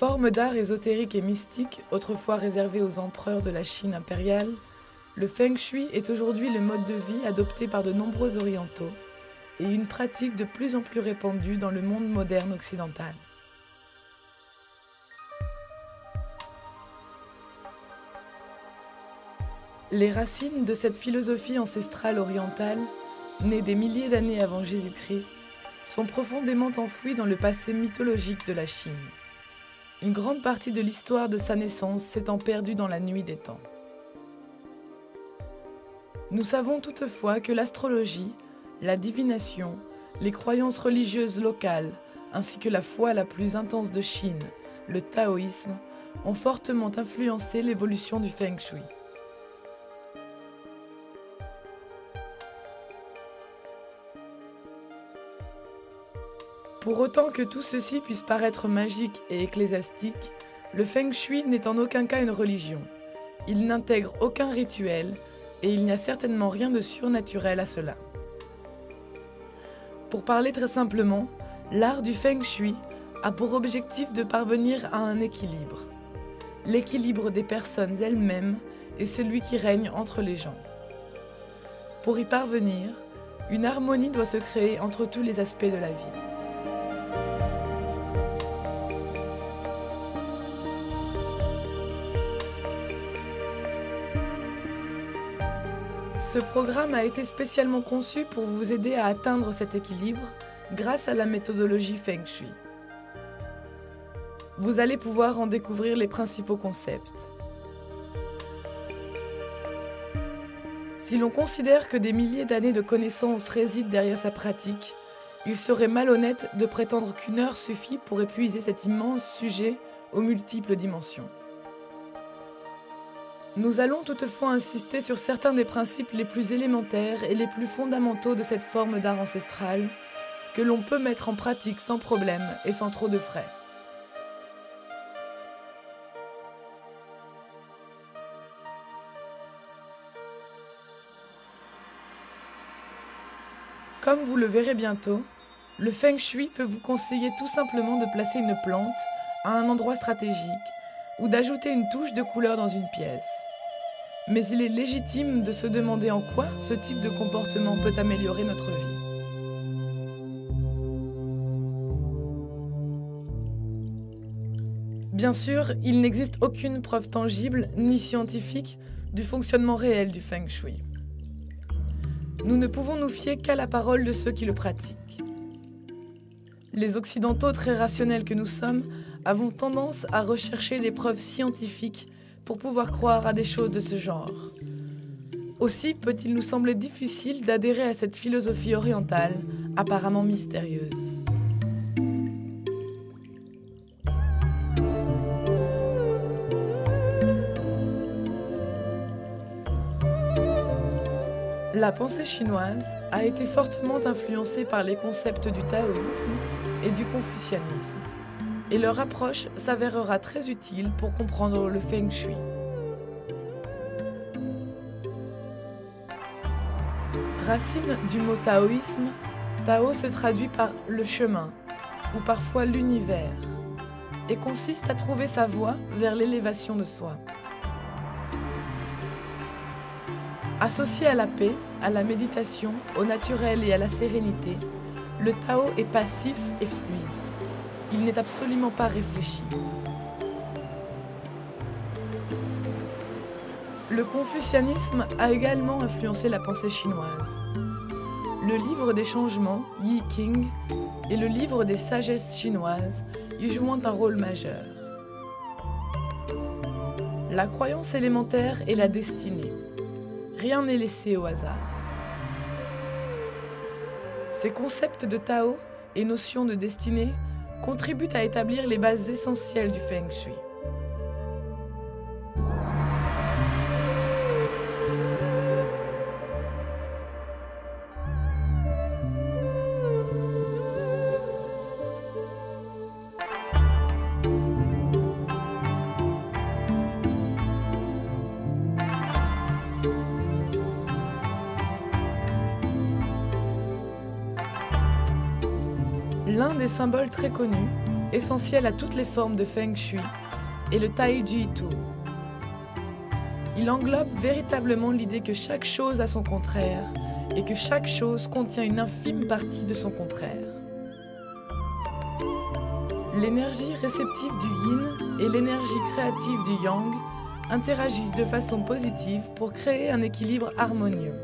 Forme d'art ésotérique et mystique, autrefois réservée aux empereurs de la Chine impériale, le Feng Shui est aujourd'hui le mode de vie adopté par de nombreux orientaux et une pratique de plus en plus répandue dans le monde moderne occidental. Les racines de cette philosophie ancestrale orientale, née des milliers d'années avant Jésus-Christ, sont profondément enfouies dans le passé mythologique de la Chine. Une grande partie de l'histoire de sa naissance s'étant perdue dans la nuit des temps. Nous savons toutefois que l'astrologie, la divination, les croyances religieuses locales, ainsi que la foi la plus intense de Chine, le taoïsme, ont fortement influencé l'évolution du Feng Shui. Pour autant que tout ceci puisse paraître magique et ecclésiastique, le Feng Shui n'est en aucun cas une religion. Il n'intègre aucun rituel et il n'y a certainement rien de surnaturel à cela. Pour parler très simplement, l'art du Feng Shui a pour objectif de parvenir à un équilibre. L'équilibre des personnes elles-mêmes est celui qui règne entre les gens. Pour y parvenir, une harmonie doit se créer entre tous les aspects de la vie. Ce programme a été spécialement conçu pour vous aider à atteindre cet équilibre grâce à la méthodologie Feng Shui. Vous allez pouvoir en découvrir les principaux concepts. Si l'on considère que des milliers d'années de connaissances résident derrière sa pratique, il serait malhonnête de prétendre qu'une heure suffit pour épuiser cet immense sujet aux multiples dimensions. Nous allons toutefois insister sur certains des principes les plus élémentaires et les plus fondamentaux de cette forme d'art ancestral que l'on peut mettre en pratique sans problème et sans trop de frais. Comme vous le verrez bientôt, le Feng Shui peut vous conseiller tout simplement de placer une plante à un endroit stratégique ou d'ajouter une touche de couleur dans une pièce. Mais il est légitime de se demander en quoi ce type de comportement peut améliorer notre vie. Bien sûr, il n'existe aucune preuve tangible ni scientifique du fonctionnement réel du Feng Shui. Nous ne pouvons nous fier qu'à la parole de ceux qui le pratiquent. Les Occidentaux très rationnels que nous sommes avons tendance à rechercher des preuves scientifiques pour pouvoir croire à des choses de ce genre. Aussi peut-il nous sembler difficile d'adhérer à cette philosophie orientale apparemment mystérieuse. La pensée chinoise a été fortement influencée par les concepts du taoïsme et du confucianisme, et leur approche s'avérera très utile pour comprendre le Feng Shui. Racine du mot taoïsme, Tao se traduit par le chemin, ou parfois l'univers, et consiste à trouver sa voie vers l'élévation de soi. Associé à la paix, à la méditation, au naturel et à la sérénité, le Tao est passif et fluide. Il n'est absolument pas réfléchi. Le confucianisme a également influencé la pensée chinoise. Le livre des changements, Yi Qing, et le livre des sagesses chinoises y jouant un rôle majeur. La croyance élémentaire est la destinée. Rien n'est laissé au hasard. Ces concepts de Tao et notions de destinée contribuent à établir les bases essentielles du Feng Shui. L'un des symboles très connus essentiel à toutes les formes de Feng Shui, est le Taiji Tu. Il englobe véritablement l'idée que chaque chose a son contraire et que chaque chose contient une infime partie de son contraire. L'énergie réceptive du yin et l'énergie créative du yang interagissent de façon positive pour créer un équilibre harmonieux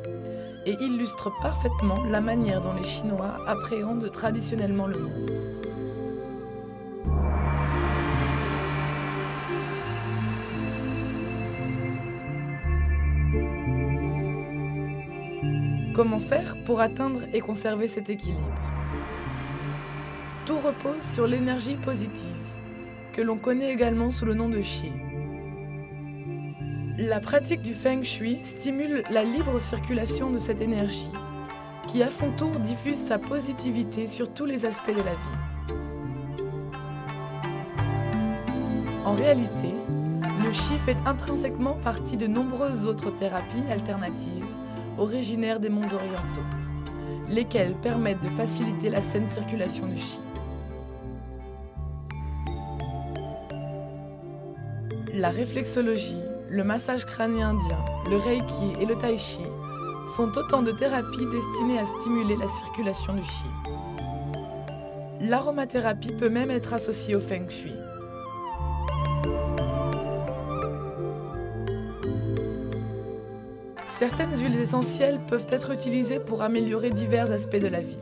et illustrent parfaitement la manière dont les Chinois appréhendent traditionnellement le monde. Comment faire pour atteindre et conserver cet équilibre? Tout repose sur l'énergie positive, que l'on connaît également sous le nom de Qi. La pratique du Feng Shui stimule la libre circulation de cette énergie, qui à son tour diffuse sa positivité sur tous les aspects de la vie. En réalité, le Qi fait intrinsèquement partie de nombreuses autres thérapies alternatives originaires des mondes orientaux, lesquelles permettent de faciliter la saine circulation du Qi. La réflexologie, le massage crânien indien, le reiki et le tai chi sont autant de thérapies destinées à stimuler la circulation du Qi. L'aromathérapie peut même être associée au Feng Shui. Certaines huiles essentielles peuvent être utilisées pour améliorer divers aspects de la vie.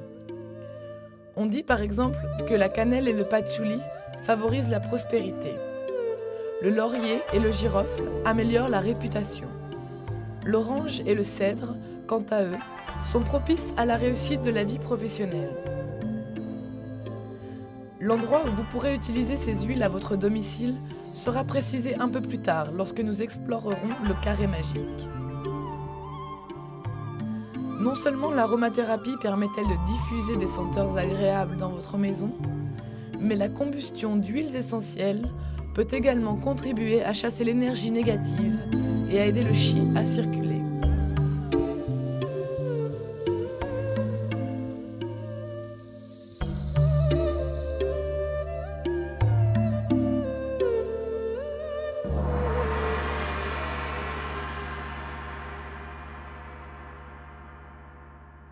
On dit par exemple que la cannelle et le patchouli favorisent la prospérité. Le laurier et le girofle améliorent la réputation. L'orange et le cèdre, quant à eux, sont propices à la réussite de la vie professionnelle. L'endroit où vous pourrez utiliser ces huiles à votre domicile sera précisé un peu plus tard lorsque nous explorerons le carré magique. Non seulement l'aromathérapie permet-elle de diffuser des senteurs agréables dans votre maison, mais la combustion d'huiles essentielles peut également contribuer à chasser l'énergie négative et à aider le Qi à circuler.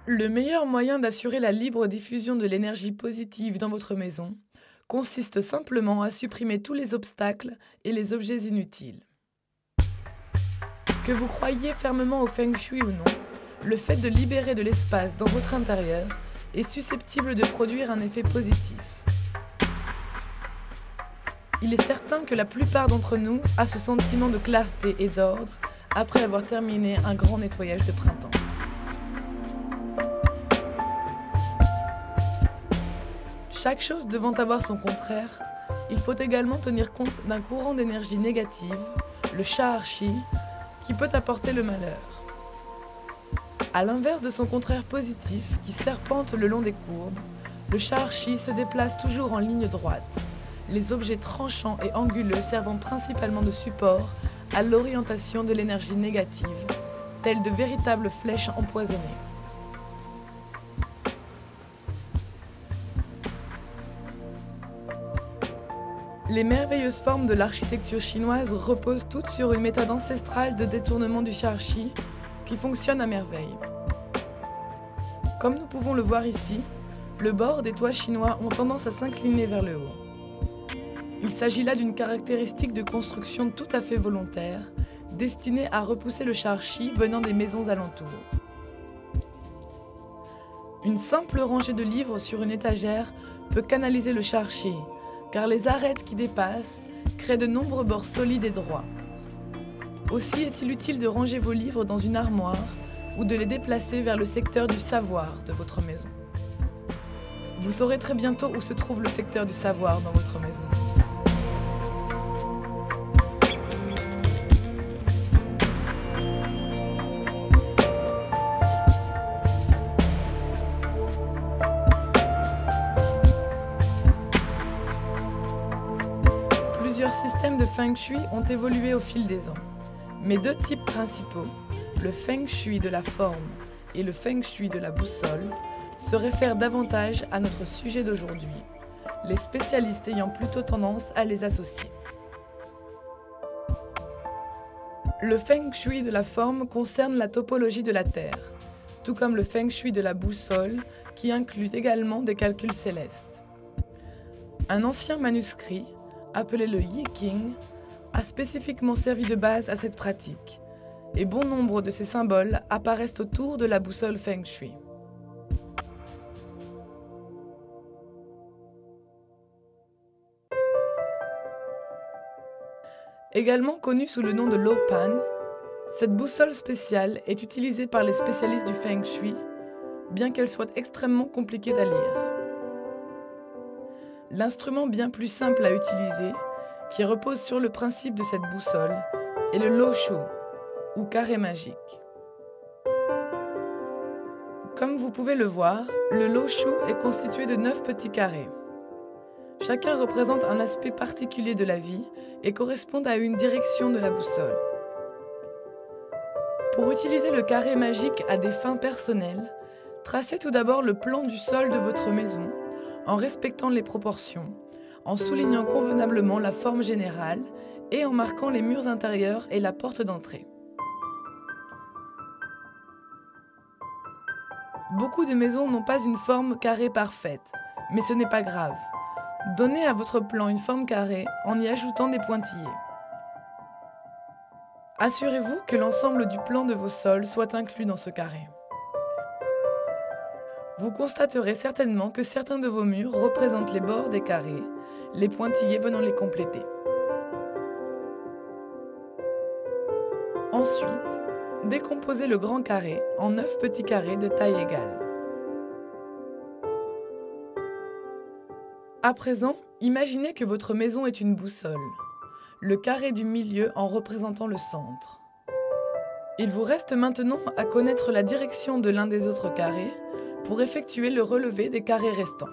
Le meilleur moyen d'assurer la libre diffusion de l'énergie positive dans votre maison consiste simplement à supprimer tous les obstacles et les objets inutiles. Que vous croyiez fermement au Feng Shui ou non, le fait de libérer de l'espace dans votre intérieur est susceptible de produire un effet positif. Il est certain que la plupart d'entre nous a ce sentiment de clarté et d'ordre après avoir terminé un grand nettoyage de printemps. Chaque chose devant avoir son contraire, il faut également tenir compte d'un courant d'énergie négative, le Sha'ar-Chi, qui peut apporter le malheur. À l'inverse de son contraire positif, qui serpente le long des courbes, le Sha'ar-Chi se déplace toujours en ligne droite, les objets tranchants et anguleux servant principalement de support à l'orientation de l'énergie négative, telles de véritables flèches empoisonnées. Les merveilleuses formes de l'architecture chinoise reposent toutes sur une méthode ancestrale de détournement du Sha'ar-Chi qui fonctionne à merveille. Comme nous pouvons le voir ici, le bord des toits chinois ont tendance à s'incliner vers le haut. Il s'agit là d'une caractéristique de construction tout à fait volontaire, destinée à repousser le Sha'ar-Chi venant des maisons alentours. Une simple rangée de livres sur une étagère peut canaliser le Sha'ar-Chi, car les arêtes qui dépassent créent de nombreux bords solides et droits. Aussi est-il utile de ranger vos livres dans une armoire ou de les déplacer vers le secteur du savoir de votre maison. Vous saurez très bientôt où se trouve le secteur du savoir dans votre maison. Plusieurs systèmes de Feng Shui ont évolué au fil des ans, mais deux types principaux, le Feng Shui de la forme et le Feng Shui de la boussole, se réfèrent davantage à notre sujet d'aujourd'hui, les spécialistes ayant plutôt tendance à les associer. Le Feng Shui de la forme concerne la topologie de la Terre, tout comme le Feng Shui de la boussole, qui inclut également des calculs célestes. Un ancien manuscrit, appelé le Yi King, a spécifiquement servi de base à cette pratique, et bon nombre de ces symboles apparaissent autour de la boussole Feng Shui. Également connue sous le nom de Lo Pan, cette boussole spéciale est utilisée par les spécialistes du Feng Shui, bien qu'elle soit extrêmement compliquée à lire. L'instrument bien plus simple à utiliser, qui repose sur le principe de cette boussole, est le Lo Shu, ou carré magique. Comme vous pouvez le voir, le Lo Shu est constitué de 9 petits carrés. Chacun représente un aspect particulier de la vie et correspond à une direction de la boussole. Pour utiliser le carré magique à des fins personnelles, tracez tout d'abord le plan du sol de votre maison, en respectant les proportions, en soulignant convenablement la forme générale et en marquant les murs intérieurs et la porte d'entrée. Beaucoup de maisons n'ont pas une forme carrée parfaite, mais ce n'est pas grave. Donnez à votre plan une forme carrée en y ajoutant des pointillés. Assurez-vous que l'ensemble du plan de vos sols soit inclus dans ce carré. Vous constaterez certainement que certains de vos murs représentent les bords des carrés, les pointillés venant les compléter. Ensuite, décomposez le grand carré en 9 petits carrés de taille égale. À présent, imaginez que votre maison est une boussole, le carré du milieu en représentant le centre. Il vous reste maintenant à connaître la direction de l'un des autres carrés pour effectuer le relevé des carrés restants.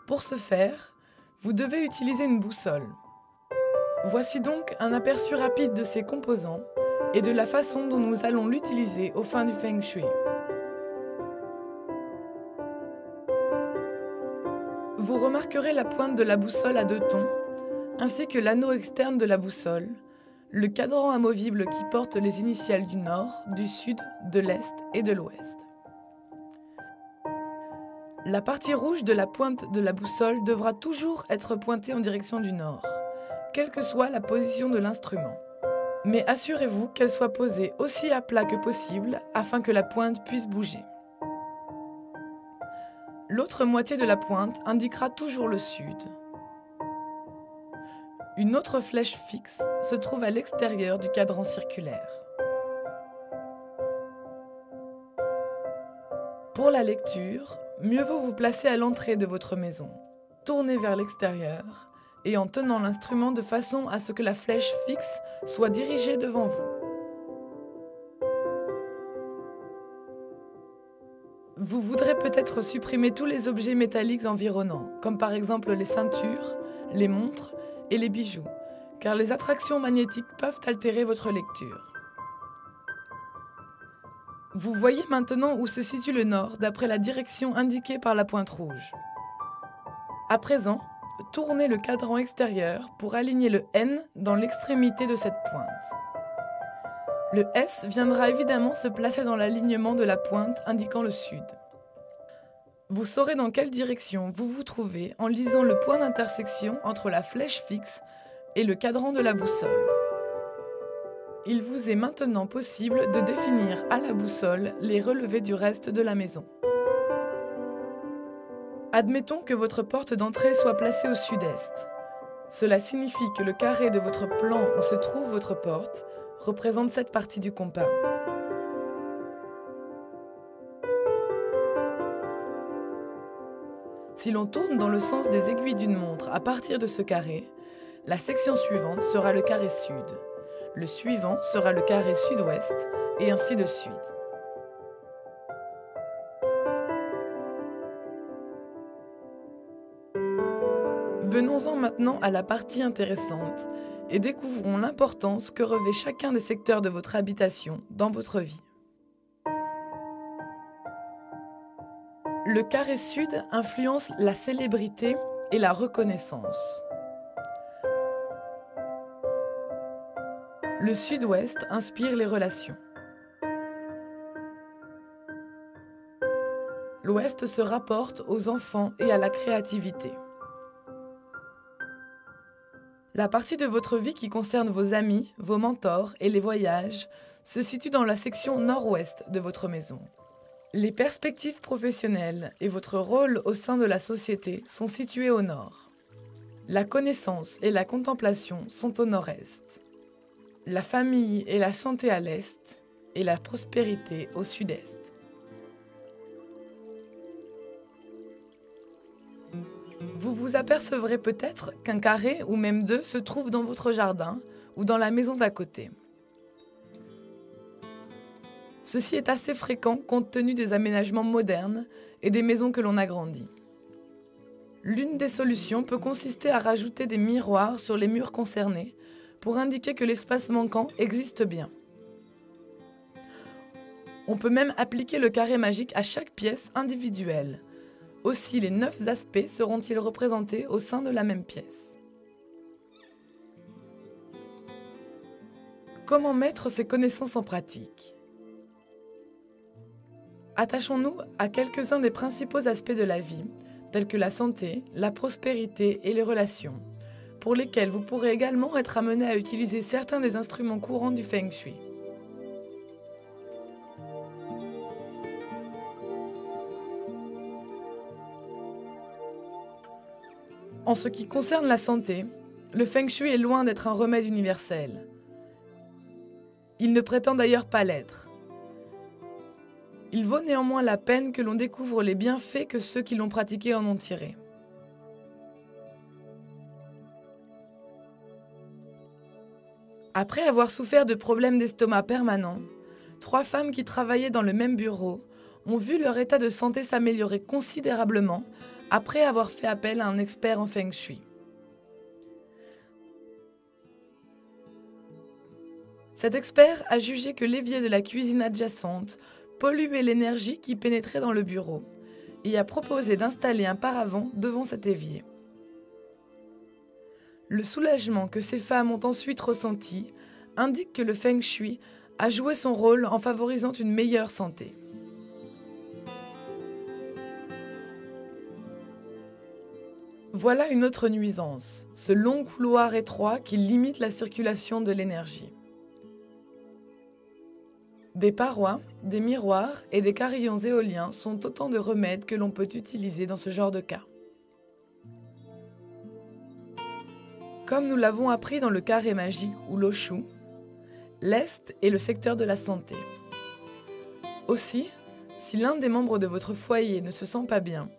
Pour ce faire, vous devez utiliser une boussole. Voici donc un aperçu rapide de ses composants et de la façon dont nous allons l'utiliser aux fins du Feng Shui. Vous remarquerez la pointe de la boussole à 2 tons, ainsi que l'anneau externe de la boussole, le cadran amovible qui porte les initiales du nord, du sud, de l'est et de l'ouest. La partie rouge de la pointe de la boussole devra toujours être pointée en direction du nord, quelle que soit la position de l'instrument. Mais assurez-vous qu'elle soit posée aussi à plat que possible afin que la pointe puisse bouger. L'autre moitié de la pointe indiquera toujours le sud. Une autre flèche fixe se trouve à l'extérieur du cadran circulaire. Pour la lecture, mieux vaut vous placer à l'entrée de votre maison, tourner vers l'extérieur et en tenant l'instrument de façon à ce que la flèche fixe soit dirigée devant vous. Vous voudrez peut-être supprimer tous les objets métalliques environnants, comme par exemple les ceintures, les montres et les bijoux, car les attractions magnétiques peuvent altérer votre lecture. Vous voyez maintenant où se situe le nord d'après la direction indiquée par la pointe rouge. À présent, tournez le cadran extérieur pour aligner le N dans l'extrémité de cette pointe. Le S viendra évidemment se placer dans l'alignement de la pointe indiquant le sud. Vous saurez dans quelle direction vous vous trouvez en lisant le point d'intersection entre la flèche fixe et le cadran de la boussole. Il vous est maintenant possible de définir à la boussole les relevés du reste de la maison. Admettons que votre porte d'entrée soit placée au sud-est. Cela signifie que le carré de votre plan où se trouve votre porte représente cette partie du compas. Si l'on tourne dans le sens des aiguilles d'une montre à partir de ce carré, la section suivante sera le carré sud. Le suivant sera le carré sud-ouest, et ainsi de suite. Venons-en maintenant à la partie intéressante et découvrons l'importance que revêt chacun des secteurs de votre habitation dans votre vie. Le carré sud influence la célébrité et la reconnaissance. Le sud-ouest inspire les relations. L'ouest se rapporte aux enfants et à la créativité. La partie de votre vie qui concerne vos amis, vos mentors et les voyages se situe dans la section nord-ouest de votre maison. Les perspectives professionnelles et votre rôle au sein de la société sont situés au nord. La connaissance et la contemplation sont au nord-est. La famille et la santé à l'est et la prospérité au sud-est. Vous vous apercevrez peut-être qu'un carré ou même deux se trouve dans votre jardin ou dans la maison d'à côté. Ceci est assez fréquent compte tenu des aménagements modernes et des maisons que l'on agrandit. L'une des solutions peut consister à rajouter des miroirs sur les murs concernés pour indiquer que l'espace manquant existe bien. On peut même appliquer le carré magique à chaque pièce individuelle. Aussi, les 9 aspects seront-ils représentés au sein de la même pièce. Comment mettre ces connaissances en pratique ? Attachons-nous à quelques-uns des principaux aspects de la vie, tels que la santé, la prospérité et les relations, pour lesquels vous pourrez également être amené à utiliser certains des instruments courants du Feng Shui. En ce qui concerne la santé, le Feng Shui est loin d'être un remède universel. Il ne prétend d'ailleurs pas l'être. Il vaut néanmoins la peine que l'on découvre les bienfaits que ceux qui l'ont pratiqué en ont tirés. Après avoir souffert de problèmes d'estomac permanents, 3 femmes qui travaillaient dans le même bureau ont vu leur état de santé s'améliorer considérablement après avoir fait appel à un expert en Feng Shui. Cet expert a jugé que l'évier de la cuisine adjacente polluait l'énergie qui pénétrait dans le bureau et a proposé d'installer un paravent devant cet évier. Le soulagement que ces femmes ont ensuite ressenti indique que le Feng Shui a joué son rôle en favorisant une meilleure santé. Voilà une autre nuisance, ce long couloir étroit qui limite la circulation de l'énergie. Des parois, des miroirs et des carillons éoliens sont autant de remèdes que l'on peut utiliser dans ce genre de cas. Comme nous l'avons appris dans le carré magique ou l'Oshu, l'Est est le secteur de la santé. Aussi, si l'un des membres de votre foyer ne se sent pas bien,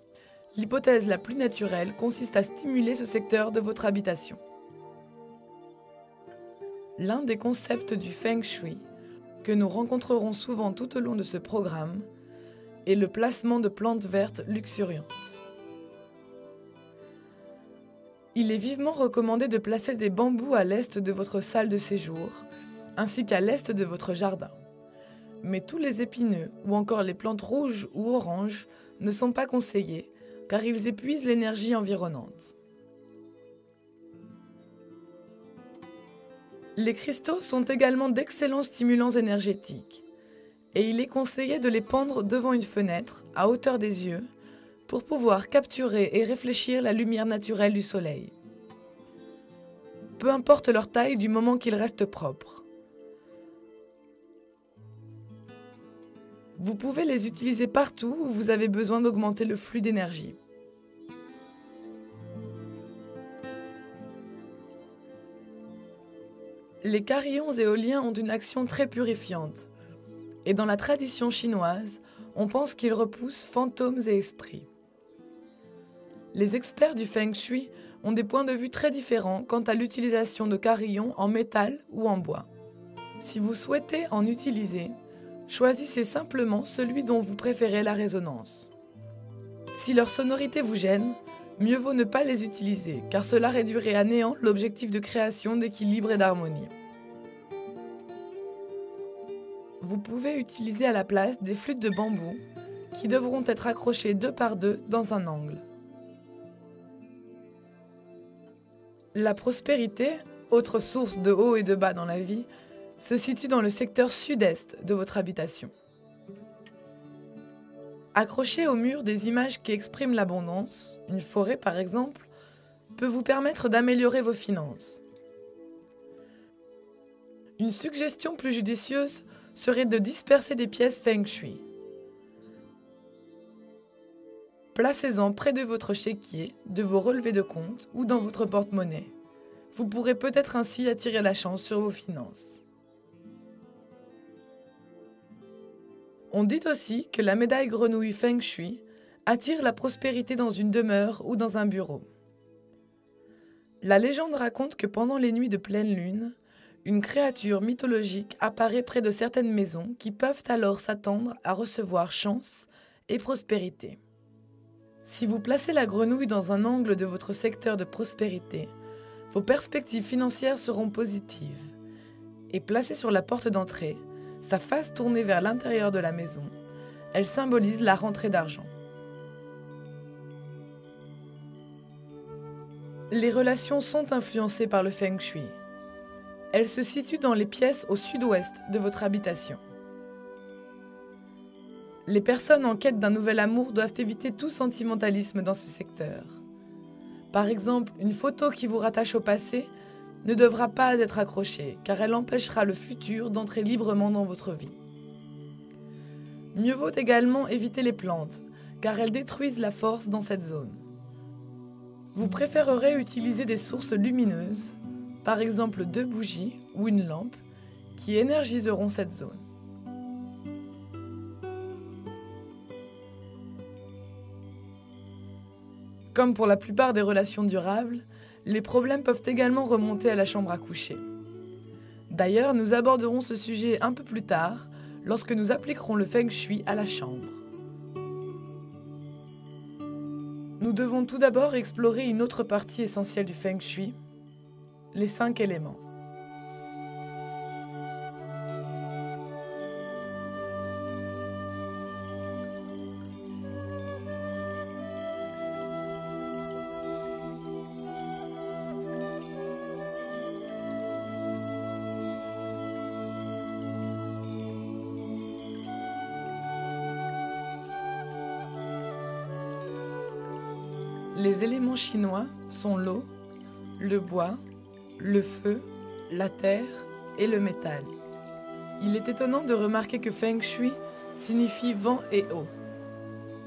l'hypothèse la plus naturelle consiste à stimuler ce secteur de votre habitation. L'un des concepts du Feng Shui que nous rencontrerons souvent tout au long de ce programme est le placement de plantes vertes luxuriantes. Il est vivement recommandé de placer des bambous à l'est de votre salle de séjour, ainsi qu'à l'est de votre jardin. Mais tous les épineux ou encore les plantes rouges ou oranges ne sont pas conseillés, car ils épuisent l'énergie environnante. Les cristaux sont également d'excellents stimulants énergétiques, et il est conseillé de les pendre devant une fenêtre, à hauteur des yeux, pour pouvoir capturer et réfléchir la lumière naturelle du soleil. Peu importe leur taille du moment qu'ils restent propres. Vous pouvez les utiliser partout où vous avez besoin d'augmenter le flux d'énergie. Les carillons éoliens ont une action très purifiante. Et dans la tradition chinoise, on pense qu'ils repoussent fantômes et esprits. Les experts du Feng Shui ont des points de vue très différents quant à l'utilisation de carillons en métal ou en bois. Si vous souhaitez en utiliser, choisissez simplement celui dont vous préférez la résonance. Si leur sonorité vous gêne, mieux vaut ne pas les utiliser, car cela réduirait à néant l'objectif de création d'équilibre et d'harmonie. Vous pouvez utiliser à la place des flûtes de bambou, qui devront être accrochés 2 par 2 dans un angle. La prospérité, autre source de haut et de bas dans la vie, se situe dans le secteur sud-est de votre habitation. Accrocher au mur des images qui expriment l'abondance, une forêt par exemple, peut vous permettre d'améliorer vos finances. Une suggestion plus judicieuse serait de disperser des pièces Feng Shui. Placez-en près de votre chéquier, de vos relevés de compte ou dans votre porte-monnaie. Vous pourrez peut-être ainsi attirer la chance sur vos finances. On dit aussi que la médaille grenouille Feng Shui attire la prospérité dans une demeure ou dans un bureau. La légende raconte que pendant les nuits de pleine lune, une créature mythologique apparaît près de certaines maisons qui peuvent alors s'attendre à recevoir chance et prospérité. Si vous placez la grenouille dans un angle de votre secteur de prospérité, vos perspectives financières seront positives. Et placée sur la porte d'entrée, sa face tournée vers l'intérieur de la maison, elle symbolise la rentrée d'argent. Les relations sont influencées par le Feng Shui. Elles se situent dans les pièces au sud-ouest de votre habitation. Les personnes en quête d'un nouvel amour doivent éviter tout sentimentalisme dans ce secteur. Par exemple, une photo qui vous rattache au passé ne devra pas être accrochée, car elle empêchera le futur d'entrer librement dans votre vie. Mieux vaut également éviter les plantes, car elles détruisent la force dans cette zone. Vous préférerez utiliser des sources lumineuses, par exemple 2 bougies ou une lampe, qui énergiseront cette zone. Comme pour la plupart des relations durables, les problèmes peuvent également remonter à la chambre à coucher. D'ailleurs, nous aborderons ce sujet un peu plus tard, lorsque nous appliquerons le Feng Shui à la chambre. Nous devons tout d'abord explorer une autre partie essentielle du Feng Shui, les 5 éléments. Les éléments chinois sont l'eau, le bois, le feu, la terre et le métal. Il est étonnant de remarquer que Feng Shui signifie vent et eau.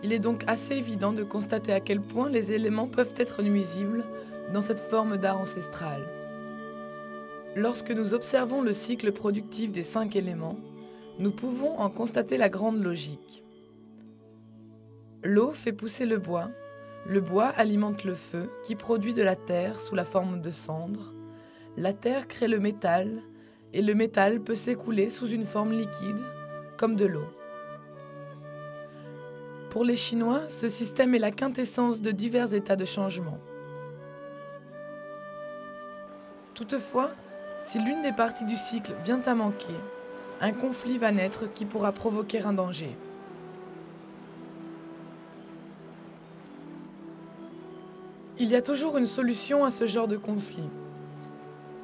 Il est donc assez évident de constater à quel point les éléments peuvent être nuisibles dans cette forme d'art ancestral. Lorsque nous observons le cycle productif des 5 éléments, nous pouvons en constater la grande logique. L'eau fait pousser le bois alimente le feu qui produit de la terre sous la forme de cendres, la terre crée le métal et le métal peut s'écouler sous une forme liquide, comme de l'eau. Pour les Chinois, ce système est la quintessence de divers états de changement. Toutefois, si l'une des parties du cycle vient à manquer, un conflit va naître qui pourra provoquer un danger. Il y a toujours une solution à ce genre de conflit.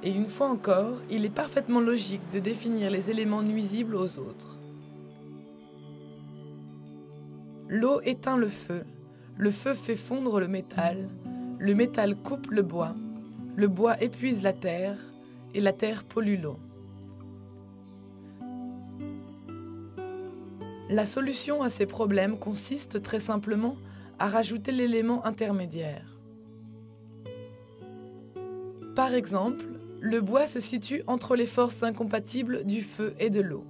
Et une fois encore, il est parfaitement logique de définir les éléments nuisibles aux autres. L'eau éteint le feu fait fondre le métal coupe le bois épuise la terre et la terre pollue l'eau. La solution à ces problèmes consiste très simplement à rajouter l'élément intermédiaire. Par exemple, le bois se situe entre les forces incompatibles du feu et de l'eau,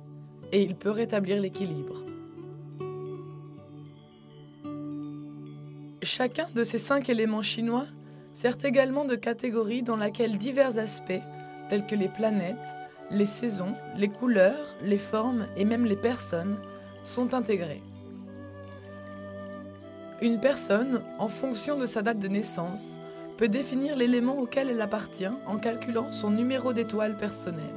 et il peut rétablir l'équilibre. Chacun de ces 5 éléments chinois sert également de catégorie dans laquelle divers aspects, tels que les planètes, les saisons, les couleurs, les formes et même les personnes, sont intégrés. Une personne, en fonction de sa date de naissance, peut définir l'élément auquel elle appartient en calculant son numéro d'étoile personnel.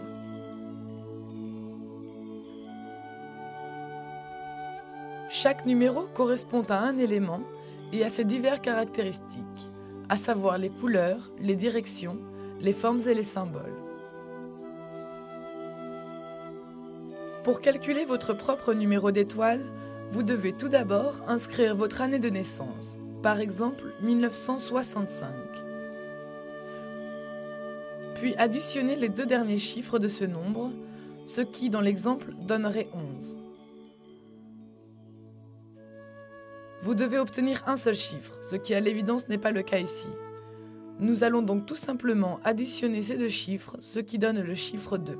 Chaque numéro correspond à un élément et à ses diverses caractéristiques, à savoir les couleurs, les directions, les formes et les symboles. Pour calculer votre propre numéro d'étoile, vous devez tout d'abord inscrire votre année de naissance, par exemple 1965. Puis additionner les 2 derniers chiffres de ce nombre, ce qui, dans l'exemple, donnerait 11. Vous devez obtenir un seul chiffre, ce qui à l'évidence n'est pas le cas ici. Nous allons donc tout simplement additionner ces 2 chiffres, ce qui donne le chiffre 2.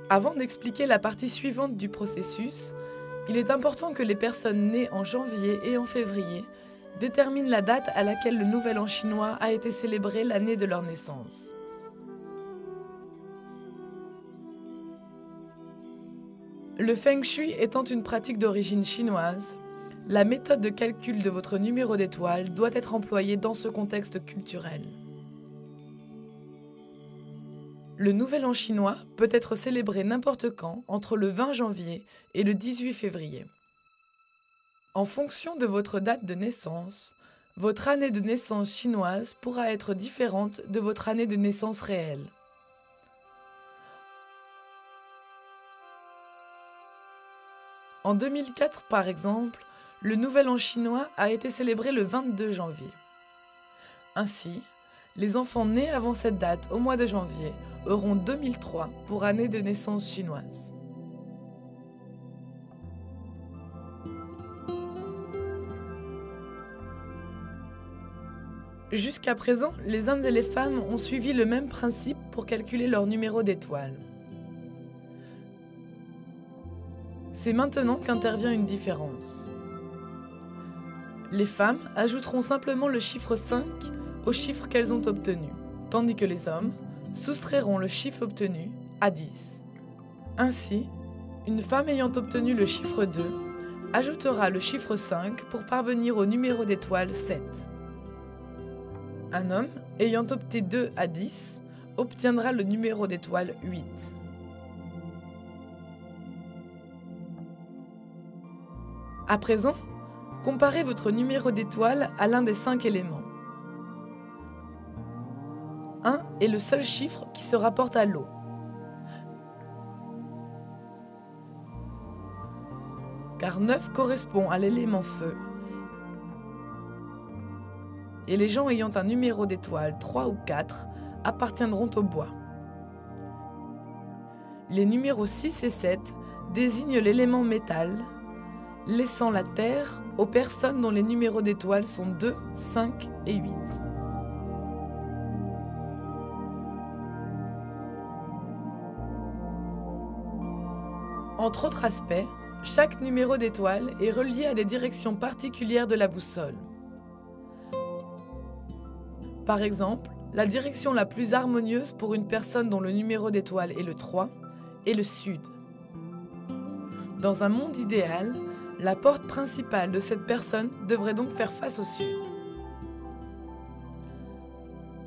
Avant d'expliquer la partie suivante du processus, il est important que les personnes nées en janvier et en février déterminent la date à laquelle le Nouvel An chinois a été célébré l'année de leur naissance. Le Feng Shui étant une pratique d'origine chinoise, la méthode de calcul de votre numéro d'étoile doit être employée dans ce contexte culturel. Le Nouvel An chinois peut être célébré n'importe quand entre le 20 janvier et le 18 février. En fonction de votre date de naissance, votre année de naissance chinoise pourra être différente de votre année de naissance réelle. En 2004, par exemple, le Nouvel An chinois a été célébré le 22 janvier. Ainsi, les enfants nés avant cette date au mois de janvier auront 2003 pour année de naissance chinoise. Jusqu'à présent, les hommes et les femmes ont suivi le même principe pour calculer leur numéro d'étoile. C'est maintenant qu'intervient une différence. Les femmes ajouteront simplement le chiffre 5 au chiffre qu'elles ont obtenu, tandis que les hommes soustrairont le chiffre obtenu à 10. Ainsi, une femme ayant obtenu le chiffre 2 ajoutera le chiffre 5 pour parvenir au numéro d'étoile 7. Un homme ayant opté 2 à 10 obtiendra le numéro d'étoile 8. À présent, comparez votre numéro d'étoile à l'un des 5 éléments. 1 est le seul chiffre qui se rapporte à l'eau. Car 9 correspond à l'élément feu. Et les gens ayant un numéro d'étoile 3 ou 4 appartiendront au bois. Les numéros 6 et 7 désignent l'élément métal, laissant la terre aux personnes dont les numéros d'étoile sont 2, 5 et 8. Entre autres aspects, chaque numéro d'étoile est relié à des directions particulières de la boussole. Par exemple, la direction la plus harmonieuse pour une personne dont le numéro d'étoile est le 3 est le sud. Dans un monde idéal, la porte principale de cette personne devrait donc faire face au sud.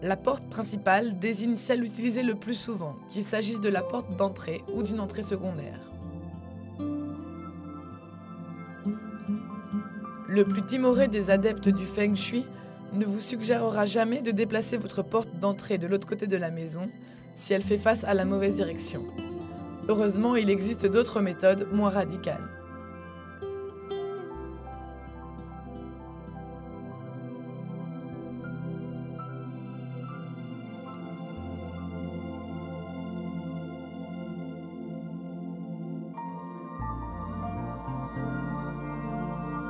La porte principale désigne celle utilisée le plus souvent, qu'il s'agisse de la porte d'entrée ou d'une entrée secondaire. Le plus timoré des adeptes du Feng Shui ne vous suggérera jamais de déplacer votre porte d'entrée de l'autre côté de la maison si elle fait face à la mauvaise direction. Heureusement, il existe d'autres méthodes moins radicales.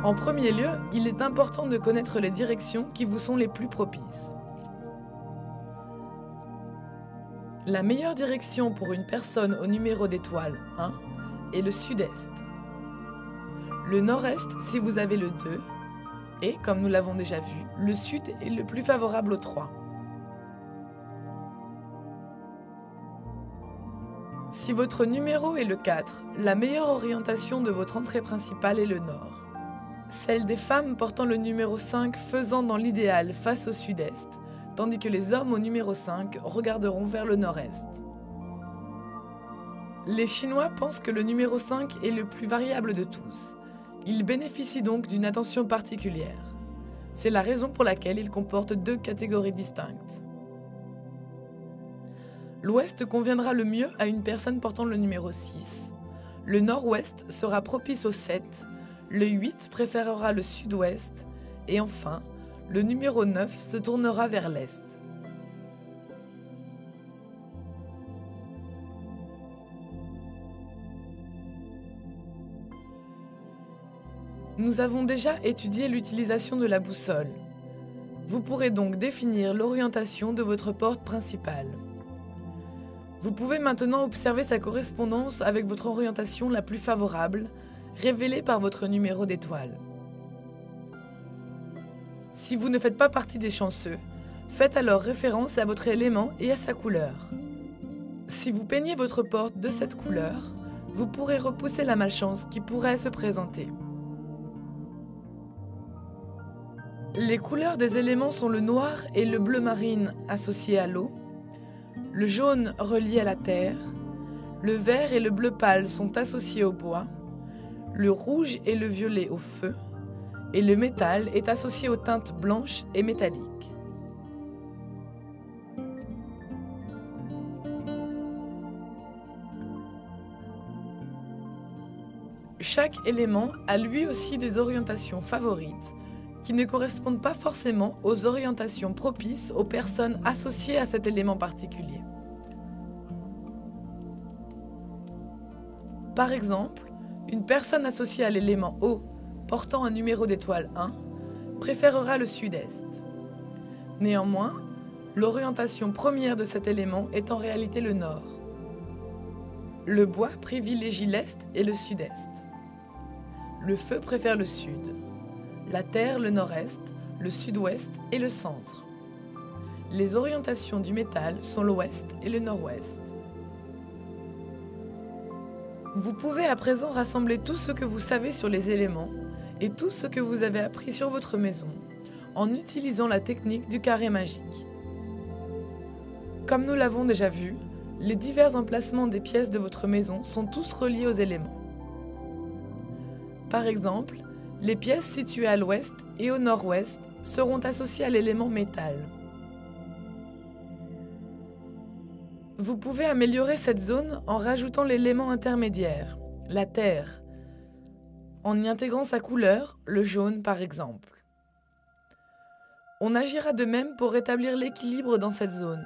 En premier lieu, il est important de connaître les directions qui vous sont les plus propices. La meilleure direction pour une personne au numéro d'étoile 1 est le sud-est. Le nord-est si vous avez le 2 et, comme nous l'avons déjà vu, le sud est le plus favorable au 3. Si votre numéro est le 4, la meilleure orientation de votre entrée principale est le nord. Celle des femmes portant le numéro 5 faisant dans l'idéal face au sud-est, tandis que les hommes au numéro 5 regarderont vers le nord-est. Les Chinois pensent que le numéro 5 est le plus variable de tous. Il bénéficie donc d'une attention particulière. C'est la raison pour laquelle il comporte 2 catégories distinctes. L'ouest conviendra le mieux à une personne portant le numéro 6. Le nord-ouest sera propice au 7. Le 8 préférera le sud-ouest. Et enfin, le numéro 9 se tournera vers l'est. Nous avons déjà étudié l'utilisation de la boussole. Vous pourrez donc définir l'orientation de votre porte principale. Vous pouvez maintenant observer sa correspondance avec votre orientation la plus favorable, révélée par votre numéro d'étoile. Si vous ne faites pas partie des chanceux, faites alors référence à votre élément et à sa couleur. Si vous peignez votre porte de cette couleur, vous pourrez repousser la malchance qui pourrait se présenter. Les couleurs des éléments sont le noir et le bleu marine associés à l'eau, le jaune relié à la terre, le vert et le bleu pâle sont associés au bois, le rouge et le violet au feu, et le métal est associé aux teintes blanches et métalliques. Chaque élément a lui aussi des orientations favorites, qui ne correspondent pas forcément aux orientations propices aux personnes associées à cet élément particulier. Par exemple, une personne associée à l'élément eau, portant un numéro d'étoile 1, préférera le sud-est. Néanmoins, l'orientation première de cet élément est en réalité le nord. Le bois privilégie l'est et le sud-est. Le feu préfère le sud. La terre le nord-est, le sud-ouest et le centre. Les orientations du métal sont l'ouest et le nord-ouest. Vous pouvez à présent rassembler tout ce que vous savez sur les éléments et tout ce que vous avez appris sur votre maison en utilisant la technique du carré magique. Comme nous l'avons déjà vu, les divers emplacements des pièces de votre maison sont tous reliés aux éléments. Par exemple, les pièces situées à l'ouest et au nord-ouest seront associées à l'élément métal. Vous pouvez améliorer cette zone en rajoutant l'élément intermédiaire, la terre, en y intégrant sa couleur, le jaune par exemple. On agira de même pour rétablir l'équilibre dans cette zone,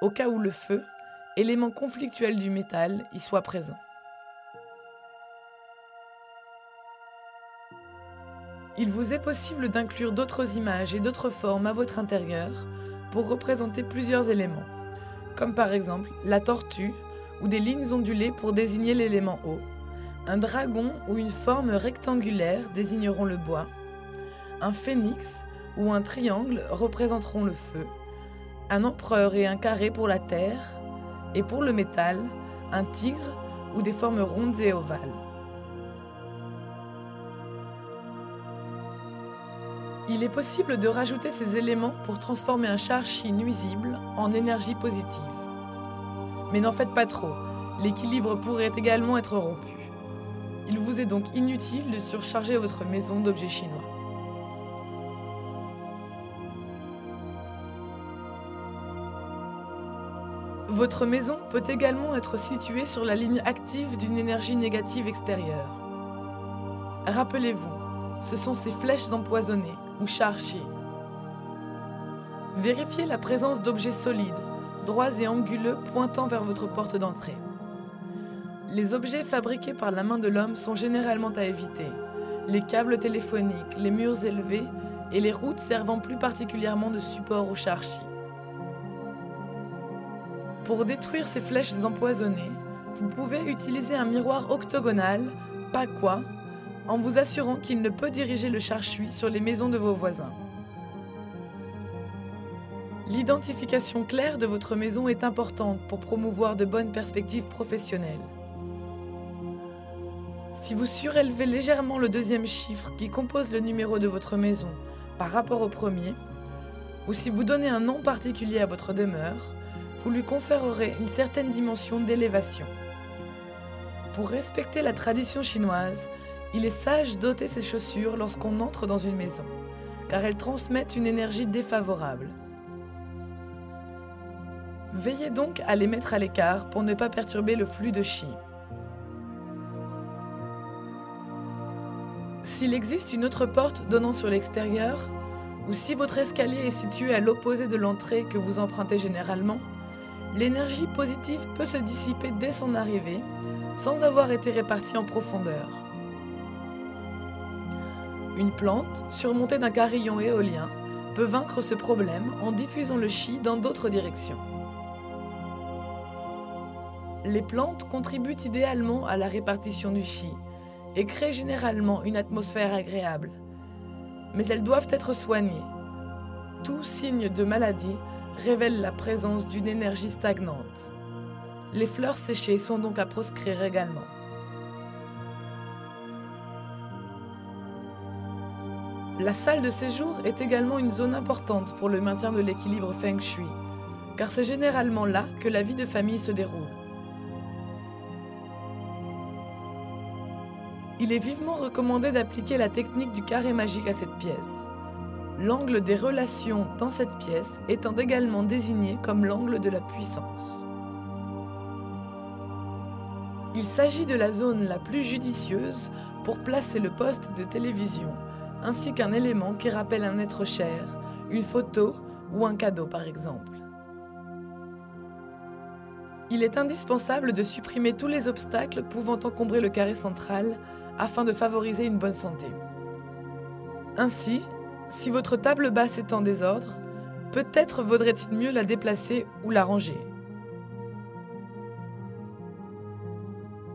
au cas où le feu, élément conflictuel du métal, y soit présent. Il vous est possible d'inclure d'autres images et d'autres formes à votre intérieur pour représenter plusieurs éléments, comme par exemple la tortue ou des lignes ondulées pour désigner l'élément eau, un dragon ou une forme rectangulaire désigneront le bois, un phénix ou un triangle représenteront le feu, un empereur et un carré pour la terre, et pour le métal, un tigre ou des formes rondes et ovales. Il est possible de rajouter ces éléments pour transformer un char-chi nuisible en énergie positive. Mais n'en faites pas trop, l'équilibre pourrait également être rompu. Il vous est donc inutile de surcharger votre maison d'objets chinois. Votre maison peut également être située sur la ligne active d'une énergie négative extérieure. Rappelez-vous, ce sont ces flèches empoisonnées ou char-chi. Vérifiez la présence d'objets solides, droits et anguleux pointant vers votre porte d'entrée. Les objets fabriqués par la main de l'homme sont généralement à éviter. Les câbles téléphoniques, les murs élevés et les routes servant plus particulièrement de support au char-chi. Pour détruire ces flèches empoisonnées, vous pouvez utiliser un miroir octogonal, Pakwa, en vous assurant qu'il ne peut diriger le char-chi sur les maisons de vos voisins. L'identification claire de votre maison est importante pour promouvoir de bonnes perspectives professionnelles. Si vous surélevez légèrement le deuxième chiffre qui compose le numéro de votre maison par rapport au premier, ou si vous donnez un nom particulier à votre demeure, vous lui conférerez une certaine dimension d'élévation. Pour respecter la tradition chinoise, il est sage d'ôter ses chaussures lorsqu'on entre dans une maison, car elles transmettent une énergie défavorable. Veillez donc à les mettre à l'écart pour ne pas perturber le flux de chi. S'il existe une autre porte donnant sur l'extérieur, ou si votre escalier est situé à l'opposé de l'entrée que vous empruntez généralement, l'énergie positive peut se dissiper dès son arrivée, sans avoir été répartie en profondeur. Une plante, surmontée d'un carillon éolien, peut vaincre ce problème en diffusant le chi dans d'autres directions. Les plantes contribuent idéalement à la répartition du chi et créent généralement une atmosphère agréable. Mais elles doivent être soignées. Tout signe de maladie révèle la présence d'une énergie stagnante. Les fleurs séchées sont donc à proscrire également. La salle de séjour est également une zone importante pour le maintien de l'équilibre Feng Shui, car c'est généralement là que la vie de famille se déroule. Il est vivement recommandé d'appliquer la technique du carré magique à cette pièce. L'angle des relations dans cette pièce étant également désigné comme l'angle de la puissance. Il s'agit de la zone la plus judicieuse pour placer le poste de télévision, ainsi qu'un élément qui rappelle un être cher, une photo ou un cadeau par exemple. Il est indispensable de supprimer tous les obstacles pouvant encombrer le carré central afin de favoriser une bonne santé. Ainsi, si votre table basse est en désordre, peut-être vaudrait-il mieux la déplacer ou la ranger.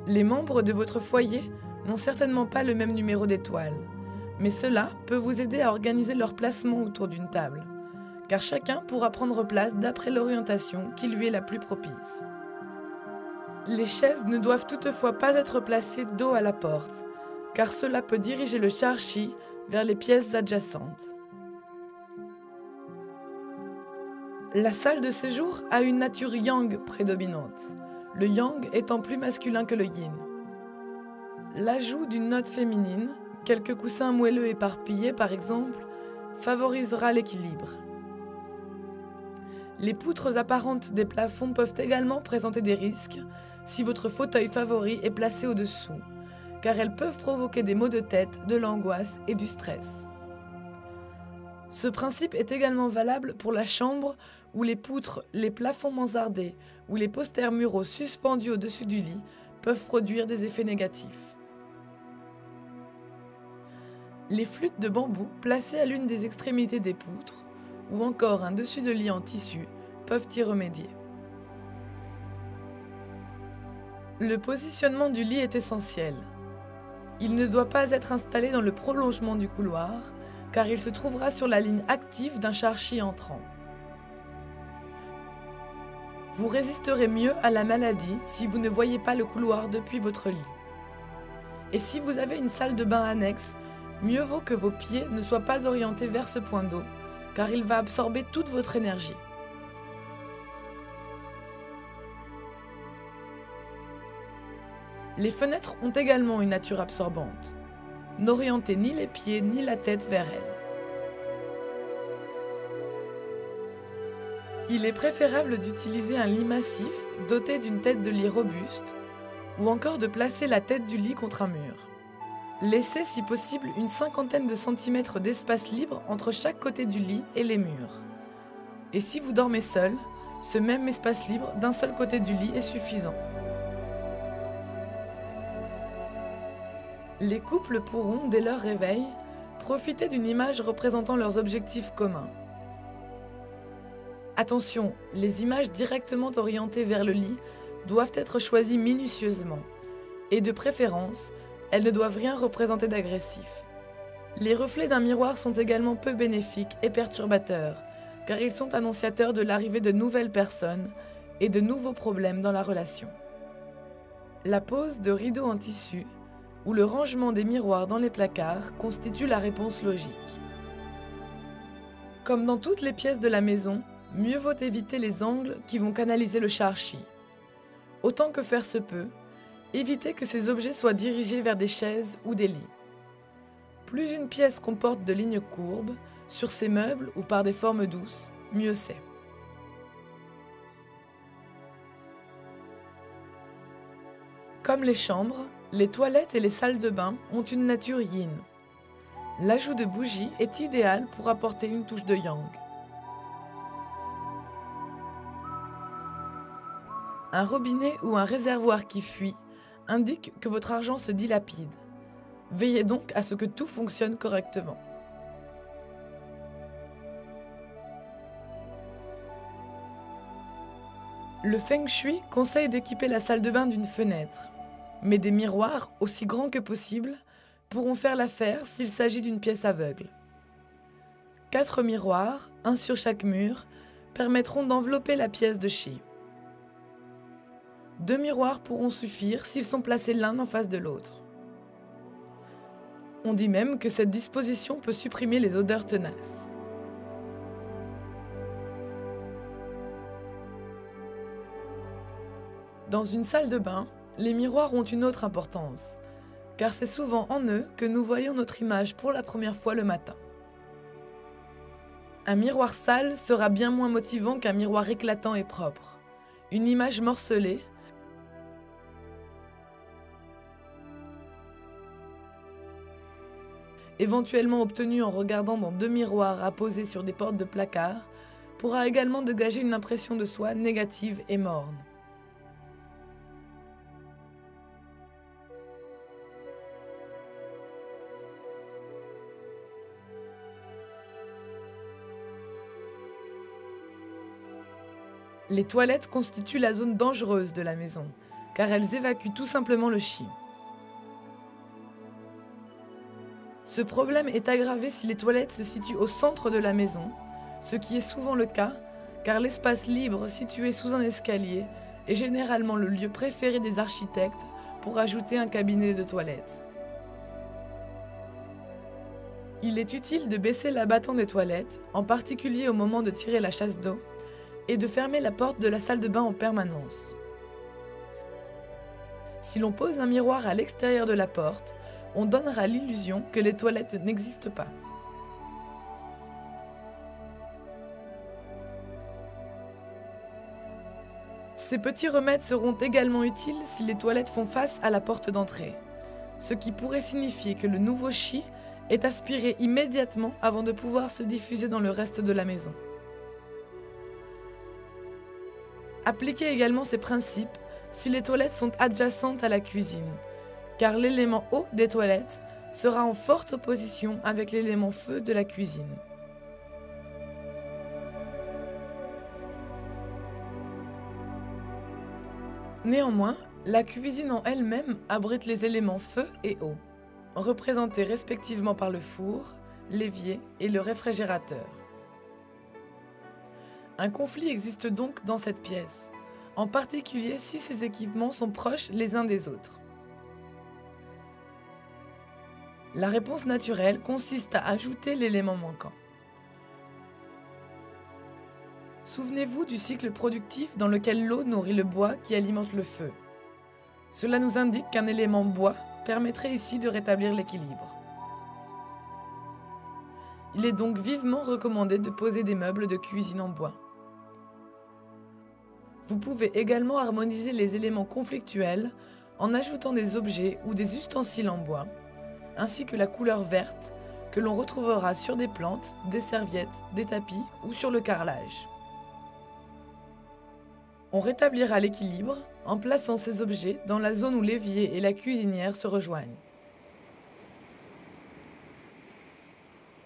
Les membres de votre foyer n'ont certainement pas le même numéro d'étoile, mais cela peut vous aider à organiser leur placement autour d'une table, car chacun pourra prendre place d'après l'orientation qui lui est la plus propice. Les chaises ne doivent toutefois pas être placées dos à la porte, car cela peut diriger le char-chi vers les pièces adjacentes. La salle de séjour a une nature yang prédominante, le yang étant plus masculin que le yin. L'ajout d'une note féminine, quelques coussins moelleux éparpillés par exemple, favorisera l'équilibre. Les poutres apparentes des plafonds peuvent également présenter des risques si votre fauteuil favori est placé au-dessous, car elles peuvent provoquer des maux de tête, de l'angoisse et du stress. Ce principe est également valable pour la chambre où les poutres, les plafonds mansardés ou les posters muraux suspendus au-dessus du lit peuvent produire des effets négatifs. Les flûtes de bambou placées à l'une des extrémités des poutres ou encore un dessus de lit en tissu peuvent y remédier. Le positionnement du lit est essentiel. Il ne doit pas être installé dans le prolongement du couloir, car il se trouvera sur la ligne active d'un char-chi entrant. Vous résisterez mieux à la maladie si vous ne voyez pas le couloir depuis votre lit. Et si vous avez une salle de bain annexe, mieux vaut que vos pieds ne soient pas orientés vers ce point d'eau, car il va absorber toute votre énergie. Les fenêtres ont également une nature absorbante. N'orientez ni les pieds ni la tête vers elles. Il est préférable d'utiliser un lit massif doté d'une tête de lit robuste ou encore de placer la tête du lit contre un mur. Laissez si possible une cinquantaine de centimètres d'espace libre entre chaque côté du lit et les murs. Et si vous dormez seul, ce même espace libre d'un seul côté du lit est suffisant. Les couples pourront, dès leur réveil, profiter d'une image représentant leurs objectifs communs. Attention, les images directement orientées vers le lit doivent être choisies minutieusement. Et de préférence, elles ne doivent rien représenter d'agressif. Les reflets d'un miroir sont également peu bénéfiques et perturbateurs, car ils sont annonciateurs de l'arrivée de nouvelles personnes et de nouveaux problèmes dans la relation. La pose de rideaux en tissu ou le rangement des miroirs dans les placards constitue la réponse logique. Comme dans toutes les pièces de la maison, mieux vaut éviter les angles qui vont canaliser le char-chi. Autant que faire se peut, Évitez que ces objets soient dirigés vers des chaises ou des lits. Plus une pièce comporte de lignes courbes, sur ses meubles ou par des formes douces, mieux c'est. Comme les chambres, les toilettes et les salles de bain ont une nature yin. L'ajout de bougies est idéal pour apporter une touche de yang. Un robinet ou un réservoir qui fuit indique que votre argent se dilapide. Veillez donc à ce que tout fonctionne correctement. Le Feng Shui conseille d'équiper la salle de bain d'une fenêtre, mais des miroirs, aussi grands que possible, pourront faire l'affaire s'il s'agit d'une pièce aveugle. 4 miroirs, un sur chaque mur, permettront d'envelopper la pièce de chi. 2 miroirs pourront suffire s'ils sont placés l'un en face de l'autre. On dit même que cette disposition peut supprimer les odeurs tenaces. Dans une salle de bain, les miroirs ont une autre importance, car c'est souvent en eux que nous voyons notre image pour la première fois le matin. Un miroir sale sera bien moins motivant qu'un miroir éclatant et propre. Une image morcelée, éventuellement obtenue en regardant dans 2 miroirs apposés sur des portes de placard, pourra également dégager une impression de soi négative et morne. Les toilettes constituent la zone dangereuse de la maison, car elles évacuent tout simplement le chi. Ce problème est aggravé si les toilettes se situent au centre de la maison, ce qui est souvent le cas, car l'espace libre situé sous un escalier est généralement le lieu préféré des architectes pour ajouter un cabinet de toilette. Il est utile de baisser l'abattant des toilettes, en particulier au moment de tirer la chasse d'eau, et de fermer la porte de la salle de bain en permanence. Si l'on pose un miroir à l'extérieur de la porte, on donnera l'illusion que les toilettes n'existent pas. Ces petits remèdes seront également utiles si les toilettes font face à la porte d'entrée, ce qui pourrait signifier que le nouveau chi est aspiré immédiatement avant de pouvoir se diffuser dans le reste de la maison. Appliquez également ces principes si les toilettes sont adjacentes à la cuisine, car l'élément eau des toilettes sera en forte opposition avec l'élément feu de la cuisine. Néanmoins, la cuisine en elle-même abrite les éléments feu et eau, représentés respectivement par le four, l'évier et le réfrigérateur. Un conflit existe donc dans cette pièce, en particulier si ces équipements sont proches les uns des autres. La réponse naturelle consiste à ajouter l'élément manquant. Souvenez-vous du cycle productif dans lequel l'eau nourrit le bois qui alimente le feu. Cela nous indique qu'un élément bois permettrait ici de rétablir l'équilibre. Il est donc vivement recommandé de poser des meubles de cuisine en bois. Vous pouvez également harmoniser les éléments conflictuels en ajoutant des objets ou des ustensiles en bois, ainsi que la couleur verte que l'on retrouvera sur des plantes, des serviettes, des tapis ou sur le carrelage. On rétablira l'équilibre en plaçant ces objets dans la zone où l'évier et la cuisinière se rejoignent.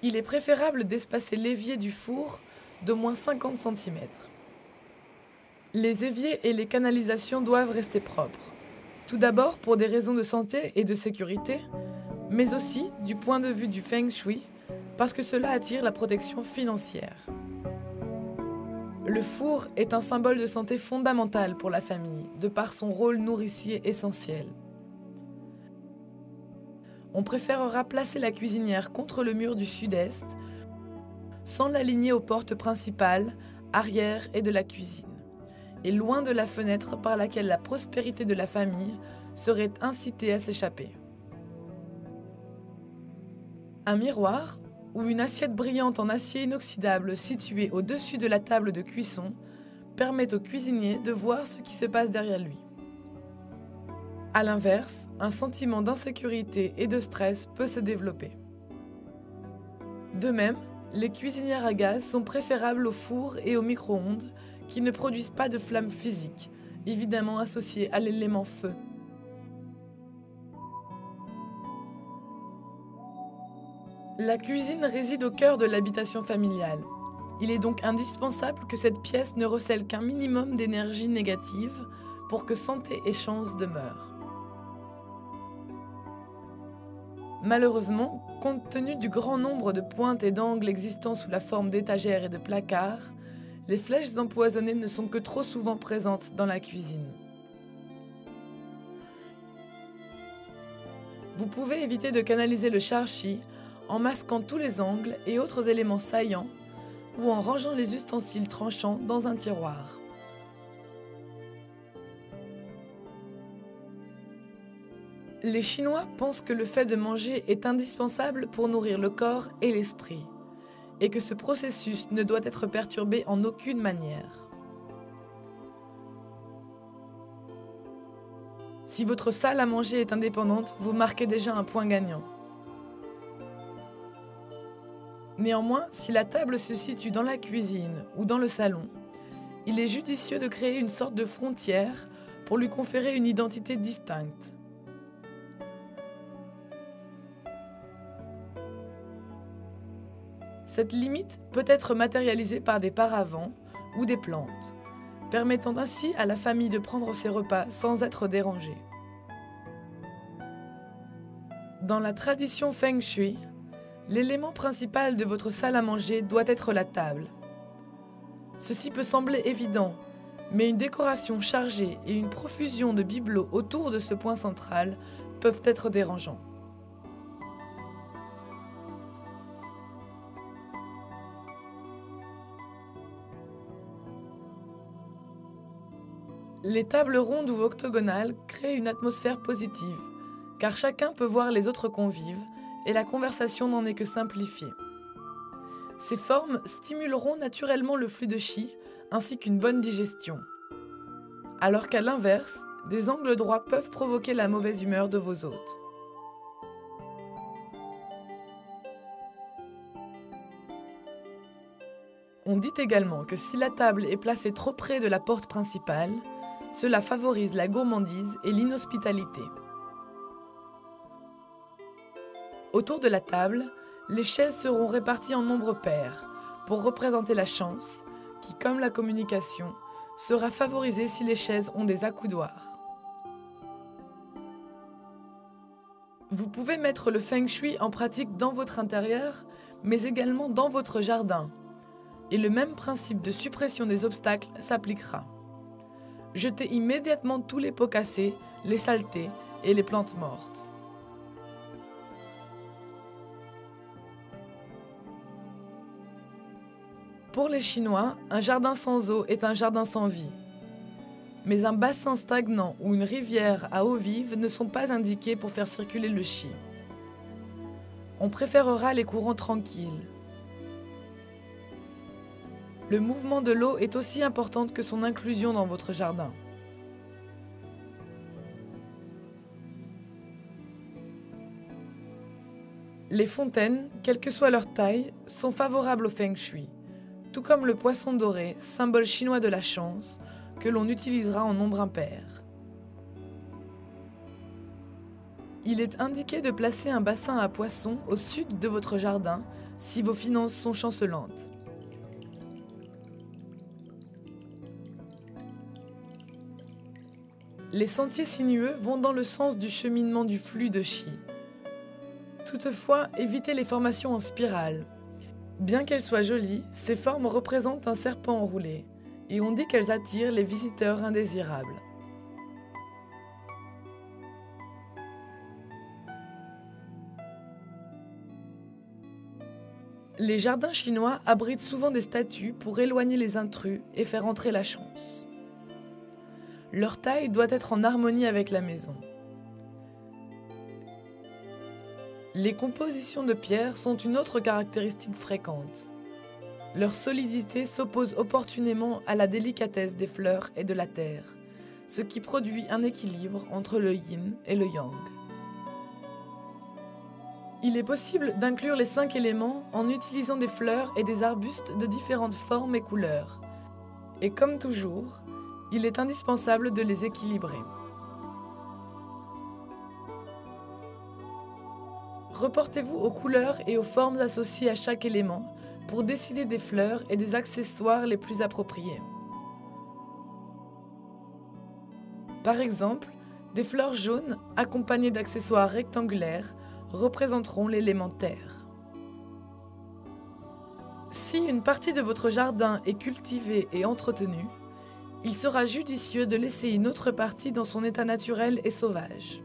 Il est préférable d'espacer l'évier du four d'au moins 50 cm. Les éviers et les canalisations doivent rester propres. Tout d'abord pour des raisons de santé et de sécurité, mais aussi du point de vue du Feng Shui, parce que cela attire la protection financière. Le four est un symbole de santé fondamental pour la famille, de par son rôle nourricier essentiel. On préférera placer la cuisinière contre le mur du sud-est, sans l'aligner aux portes principales, arrière et de la cuisine. et loin de la fenêtre par laquelle la prospérité de la famille serait incitée à s'échapper. Un miroir ou une assiette brillante en acier inoxydable située au-dessus de la table de cuisson permet au cuisinier de voir ce qui se passe derrière lui. À l'inverse, un sentiment d'insécurité et de stress peut se développer. De même, les cuisinières à gaz sont préférables au four et au micro-ondes qui ne produisent pas de flammes physiques, évidemment associées à l'élément feu. La cuisine réside au cœur de l'habitation familiale. Il est donc indispensable que cette pièce ne recèle qu'un minimum d'énergie négative pour que santé et chance demeurent. Malheureusement, compte tenu du grand nombre de pointes et d'angles existants sous la forme d'étagères et de placards, les flèches empoisonnées ne sont que trop souvent présentes dans la cuisine. Vous pouvez éviter de canaliser le char-chi en masquant tous les angles et autres éléments saillants ou en rangeant les ustensiles tranchants dans un tiroir. Les Chinois pensent que le fait de manger est indispensable pour nourrir le corps et l'esprit, et que ce processus ne doit être perturbé en aucune manière. Si votre salle à manger est indépendante, vous marquez déjà un point gagnant. Néanmoins, si la table se situe dans la cuisine ou dans le salon, il est judicieux de créer une sorte de frontière pour lui conférer une identité distincte. Cette limite peut être matérialisée par des paravents ou des plantes, permettant ainsi à la famille de prendre ses repas sans être dérangée. Dans la tradition Feng Shui, l'élément principal de votre salle à manger doit être la table. Ceci peut sembler évident, mais une décoration chargée et une profusion de bibelots autour de ce point central peuvent être dérangeants. Les tables rondes ou octogonales créent une atmosphère positive, car chacun peut voir les autres convives et la conversation n'en est que simplifiée. Ces formes stimuleront naturellement le flux de chi ainsi qu'une bonne digestion. Alors qu'à l'inverse, des angles droits peuvent provoquer la mauvaise humeur de vos hôtes. On dit également que si la table est placée trop près de la porte principale, cela favorise la gourmandise et l'inhospitalité. Autour de la table, les chaises seront réparties en nombre pair pour représenter la chance, qui, comme la communication, sera favorisée si les chaises ont des accoudoirs. Vous pouvez mettre le Feng Shui en pratique dans votre intérieur, mais également dans votre jardin. Et le même principe de suppression des obstacles s'appliquera. Jetez immédiatement tous les pots cassés, les saletés et les plantes mortes. Pour les Chinois, un jardin sans eau est un jardin sans vie. Mais un bassin stagnant ou une rivière à eau vive ne sont pas indiqués pour faire circuler le chi. On préférera les courants tranquilles. Le mouvement de l'eau est aussi important que son inclusion dans votre jardin. Les fontaines, quelle que soit leur taille, sont favorables au Feng Shui, tout comme le poisson doré, symbole chinois de la chance, que l'on utilisera en nombre impair. Il est indiqué de placer un bassin à poissons au sud de votre jardin si vos finances sont chancelantes. Les sentiers sinueux vont dans le sens du cheminement du flux de chi. Toutefois, évitez les formations en spirale. Bien qu'elles soient jolies, ces formes représentent un serpent enroulé, et on dit qu'elles attirent les visiteurs indésirables. Les jardins chinois abritent souvent des statues pour éloigner les intrus et faire entrer la chance. Leur taille doit être en harmonie avec la maison. Les compositions de pierre sont une autre caractéristique fréquente. Leur solidité s'oppose opportunément à la délicatesse des fleurs et de la terre, ce qui produit un équilibre entre le yin et le yang. Il est possible d'inclure les 5 éléments en utilisant des fleurs et des arbustes de différentes formes et couleurs. Et comme toujours, il est indispensable de les équilibrer. Reportez-vous aux couleurs et aux formes associées à chaque élément pour décider des fleurs et des accessoires les plus appropriés. Par exemple, des fleurs jaunes accompagnées d'accessoires rectangulaires représenteront l'élément terre. Si une partie de votre jardin est cultivée et entretenue, il sera judicieux de laisser une autre partie dans son état naturel et sauvage.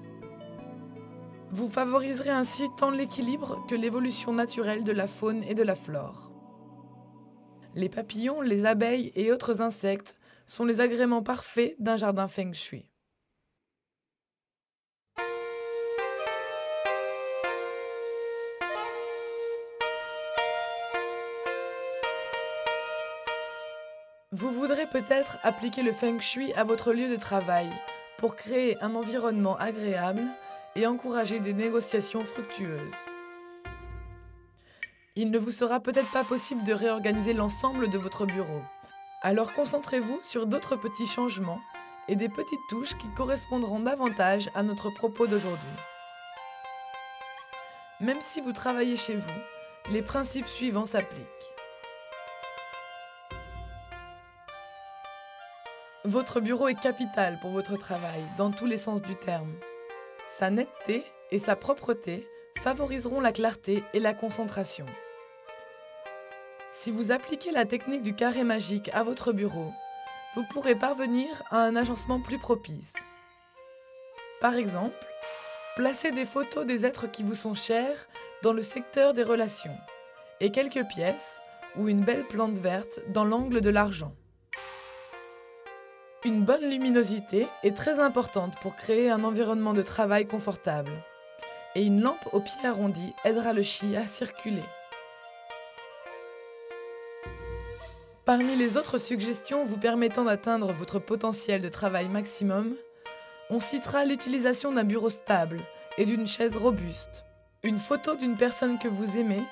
Vous favoriserez ainsi tant l'équilibre que l'évolution naturelle de la faune et de la flore. Les papillons, les abeilles et autres insectes sont les agréments parfaits d'un jardin feng shui. Vous voudrez peut-être appliquer le feng shui à votre lieu de travail pour créer un environnement agréable et encourager des négociations fructueuses. Il ne vous sera peut-être pas possible de réorganiser l'ensemble de votre bureau. Alors concentrez-vous sur d'autres petits changements et des petites touches qui correspondront davantage à notre propos d'aujourd'hui. Même si vous travaillez chez vous, les principes suivants s'appliquent. Votre bureau est capital pour votre travail, dans tous les sens du terme. Sa netteté et sa propreté favoriseront la clarté et la concentration. Si vous appliquez la technique du carré magique à votre bureau, vous pourrez parvenir à un agencement plus propice. Par exemple, placez des photos des êtres qui vous sont chers dans le secteur des relations et quelques pièces ou une belle plante verte dans l'angle de l'argent. Une bonne luminosité est très importante pour créer un environnement de travail confortable. Et une lampe au pied arrondi aidera le chi à circuler. Parmi les autres suggestions vous permettant d'atteindre votre potentiel de travail maximum, on citera l'utilisation d'un bureau stable et d'une chaise robuste, une photo d'une personne que vous aimez,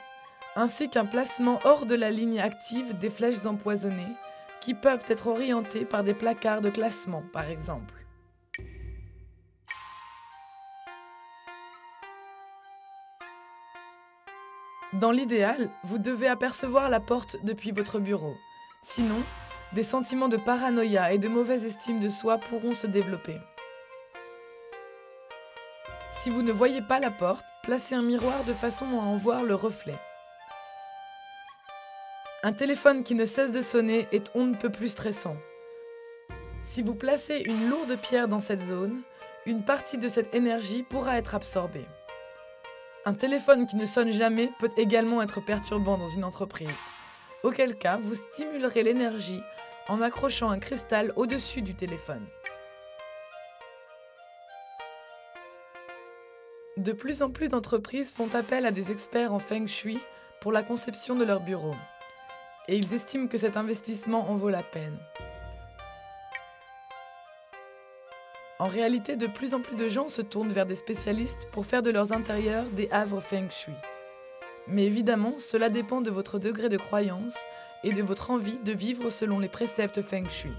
ainsi qu'un placement hors de la ligne active des flèches empoisonnées qui peuvent être orientées par des placards de classement, par exemple. Dans l'idéal, vous devez apercevoir la porte depuis votre bureau. Sinon, des sentiments de paranoïa et de mauvaise estime de soi pourront se développer. Si vous ne voyez pas la porte, placez un miroir de façon à en voir le reflet. Un téléphone qui ne cesse de sonner est on ne peut plus stressant. Si vous placez une lourde pierre dans cette zone, une partie de cette énergie pourra être absorbée. Un téléphone qui ne sonne jamais peut également être perturbant dans une entreprise, auquel cas vous stimulerez l'énergie en accrochant un cristal au-dessus du téléphone. De plus en plus d'entreprises font appel à des experts en feng shui pour la conception de leur bureau. Et ils estiment que cet investissement en vaut la peine. En réalité, de plus en plus de gens se tournent vers des spécialistes pour faire de leurs intérieurs des havres feng shui. Mais évidemment, cela dépend de votre degré de croyance et de votre envie de vivre selon les préceptes feng shui.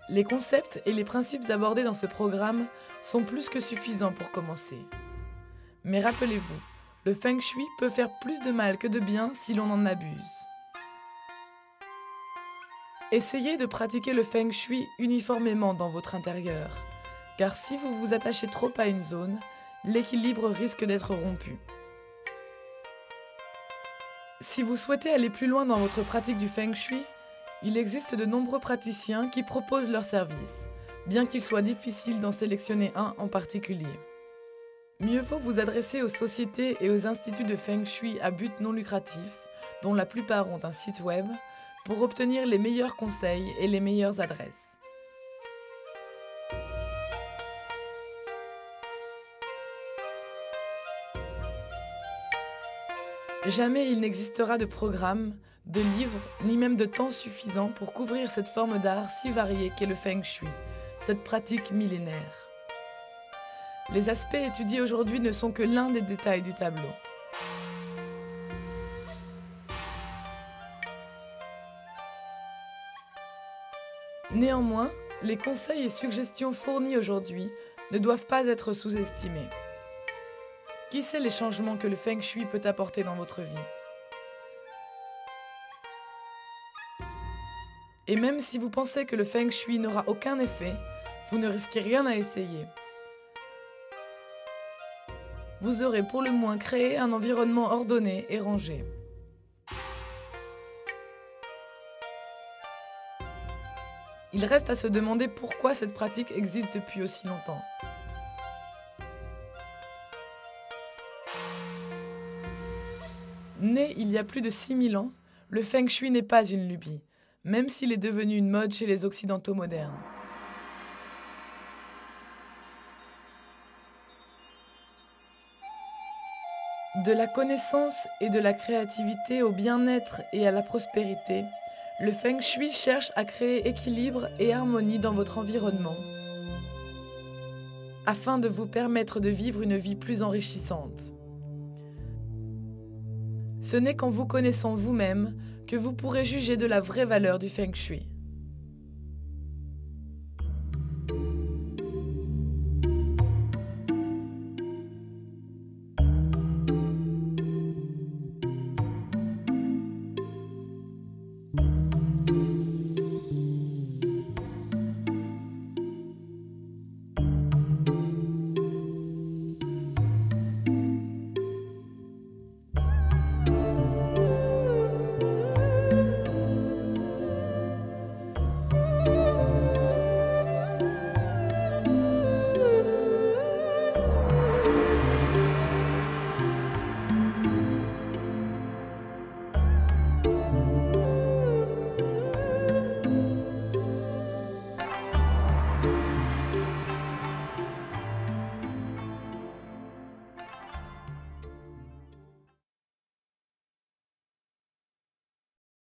Les concepts et les principes abordés dans ce programme sont plus que suffisants pour commencer. Mais rappelez-vous, le feng shui peut faire plus de mal que de bien si l'on en abuse. Essayez de pratiquer le feng shui uniformément dans votre intérieur, car si vous vous attachez trop à une zone, l'équilibre risque d'être rompu. Si vous souhaitez aller plus loin dans votre pratique du feng shui, il existe de nombreux praticiens qui proposent leurs services, bien qu'il soit difficile d'en sélectionner un en particulier. Mieux vaut vous adresser aux sociétés et aux instituts de feng shui à but non lucratif, dont la plupart ont un site web, pour obtenir les meilleurs conseils et les meilleures adresses. Jamais il n'existera de programme, de livre, ni même de temps suffisant pour couvrir cette forme d'art si variée qu'est le Feng Shui, cette pratique millénaire. Les aspects étudiés aujourd'hui ne sont que l'un des détails du tableau. Néanmoins, les conseils et suggestions fournis aujourd'hui ne doivent pas être sous-estimés. Qui sait les changements que le Feng Shui peut apporter dans votre vie? Et même si vous pensez que le Feng Shui n'aura aucun effet, vous ne risquez rien à essayer. Vous aurez pour le moins créé un environnement ordonné et rangé. Il reste à se demander pourquoi cette pratique existe depuis aussi longtemps. Né il y a plus de 6000 ans, le Feng Shui n'est pas une lubie, même s'il est devenu une mode chez les Occidentaux modernes. De la connaissance et de la créativité au bien-être et à la prospérité, le Feng Shui cherche à créer équilibre et harmonie dans votre environnement, afin de vous permettre de vivre une vie plus enrichissante. Ce n'est qu'en vous connaissant vous-même que vous pourrez juger de la vraie valeur du Feng Shui.